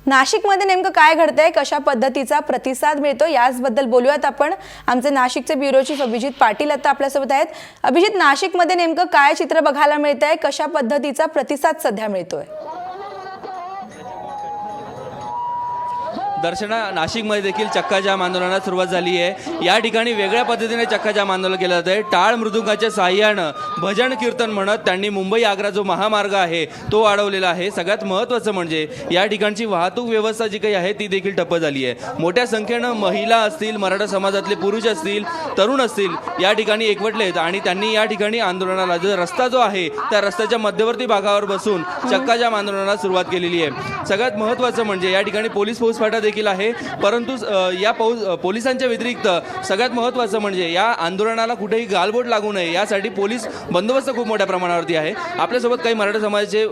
नाशिकमध्ये नेमकं काय घडतंय, कशा पद्धतीचा प्रतिसाद मिळतो याचबद्दल बोलूयात आपण। आमचे नाशिकचे ब्युरो चीफ अभिजित पाटील आता आपल्यासोबत आहेत। अभिजित, नाशिकमध्ये नेमकं काय चित्र बघायला मिळतंय, कशा पद्धतीचा प्रतिसाद सध्या मिळतोय? दर्शना, नाशिकमध्ये देखील चक्काजाम आंदोलनाला सुरुवात झाली आहे। या ठिकाणी वेगळ्या पद्धतीने चक्काजाम आंदोलन केलं जात आहे। टाळ मृदुंगाच्या साह्यानं भजन कीर्तन म्हणत त्यांनी मुंबई आग्रा जो महामार्ग आहे तो अडवलेला आहे। सगळ्यात महत्त्वाचं म्हणजे या ठिकाणची वाहतूक व्यवस्था जी काही आहे ती देखील ठप्प झाली आहे। मोठ्या संख्येनं महिला असतील, मराठा समाजातले पुरुष असतील, तरुण असतील या ठिकाणी एकवटलेत आणि त्यांनी या ठिकाणी आंदोलनाला जो रस्ता जो आहे त्या रस्त्याच्या मध्यवर्ती भागावर बसून चक्काजाम आंदोलनाला सुरुवात केलेली आहे। सगळ्यात महत्त्वाचं म्हणजे या ठिकाणी पोलीस फौजफाटा देखील आहे, परंतु या पोलिसांच्या व्यतिरिक्त सगळ्यात महत्त्वाचं म्हणजे या आंदोलनाला कुठेही गालबोट लागू नये यासाठी पोलीस बंदोबस्त खूप मोठ्या प्रमाणावरती आहे। आपल्यासोबत काही मराठा समाजाचे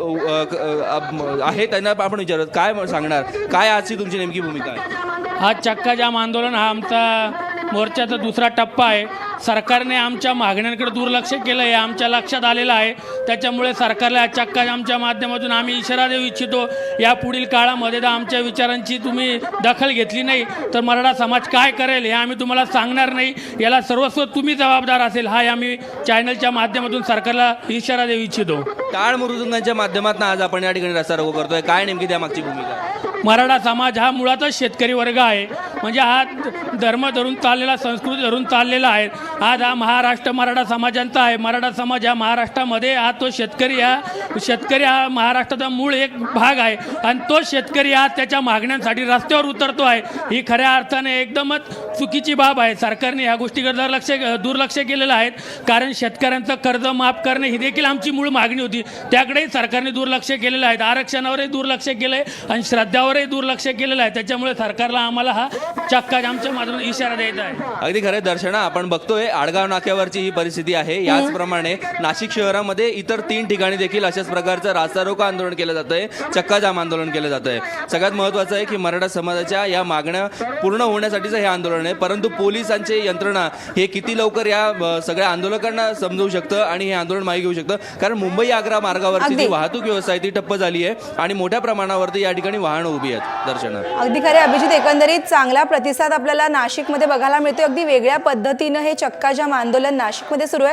आहे, त्यांना आपण विचारत काय सांगणार, काय आजची तुमची नेमकी भूमिका आहे? हा चक्काजाम आंदोलन हा आमचा मोर्चाचा दुसरा टप्पा आहे। सरकारने आमच्या मागण्यांकडे दुर्लक्ष केलं आहे, आमच्या लक्षात आलेलं आहे। त्याच्यामुळे सरकारला चक्काजामच्या माध्यमातून आम्ही इशारा देऊ इच्छितो, या पुढील काळामध्ये जर आमच्या विचारांची तुम्ही दखल घेतली नाही तर मराठा समाज काय करेल हे आम्ही तुम्हाला सांगणार नाही। याला सर्वस्व तुम्ही जबाबदार असेल, हा आम्ही चॅनलच्या माध्यमातून सरकारला इशारा देऊ इच्छितो। टाळ मृदुंगाच्या माध्यमातून आज आपण या ठिकाणी रस्ता रोको करतोय, काय नेमकी त्यामागची भूमिका आहे? मराठा समाज हा मुळातच शेतकरी वर्ग आहे, म्हणजे हा धर्म धरून चाललेला, संस्कृती धरून चाललेला आहे। आज हा महाराष्ट्र मराठा समाजांचा आहे। मराठा समाज हा महाराष्ट्रामध्ये हा तो शेतकरी हा महाराष्ट्राचा मूळ एक भाग आहे आणि तो शेतकरी हा त्याच्या मागण्यांसाठी रस्त्यावर उतरतो आहे। ही खऱ्या अर्थाने एकदमच चुकीची बाब आहे। सरकारने ह्या गोष्टीकडे दुर्लक्ष केलेलं आहे, कारण शेतकऱ्यांचं कर्ज माफ करणे ही देखील आमची मूळ मागणी होती, त्याकडेही सरकारने दुर्लक्ष केलेलं आहे। आरक्षणावरही दुर्लक्ष केलं आहे आणि श्रद्धावरही दुर्लक्ष केलेलं आहे। त्याच्यामुळे सरकारला आम्हाला हा चक्काजामच्या माध्यमातून इशारा द्यायचा आहे। अगदी खरं दर्शना, आपण बघतोय आडगाव नाक्यावरची ही परिस्थिती आहे। याचप्रमाणे नाशिक शहरामध्ये इतर 3 ठिकाणी देखील अशाच प्रकारचं रास्ता रोको आंदोलन केलं जातंय, चक्काजाम आंदोलन केलं जातंय। सगळ्यात महत्त्वाचं आहे की मराठा समाजाच्या या मागण्या पूर्ण होण्यासाठीचं हे आंदोलन आहे, परंतु पोलिसांचे यंत्रणा हे किती लवकर या सगळ्या आंदोलकांना समजवू शकतं आणि हे आंदोलन मागे घेऊ शकतं, कारण मुंबई आग्रा मार्गावरची जी वाहतूक व्यवस्था आहे ती ठप्प झाली आहे आणि मोठ्या प्रमाणावरती या ठिकाणी वाहनं उभी आहेत। दर्शना, अगदी खरे अभिजित, एकंदरीत चांगला प्रतिसाद आपल्याला नाशिकमध्ये बघायला मिळतो। अगदी वेगळ्या पद्धतीने हे चक्काजाम आंदोलन नाशिकमध्ये सुरू आहे।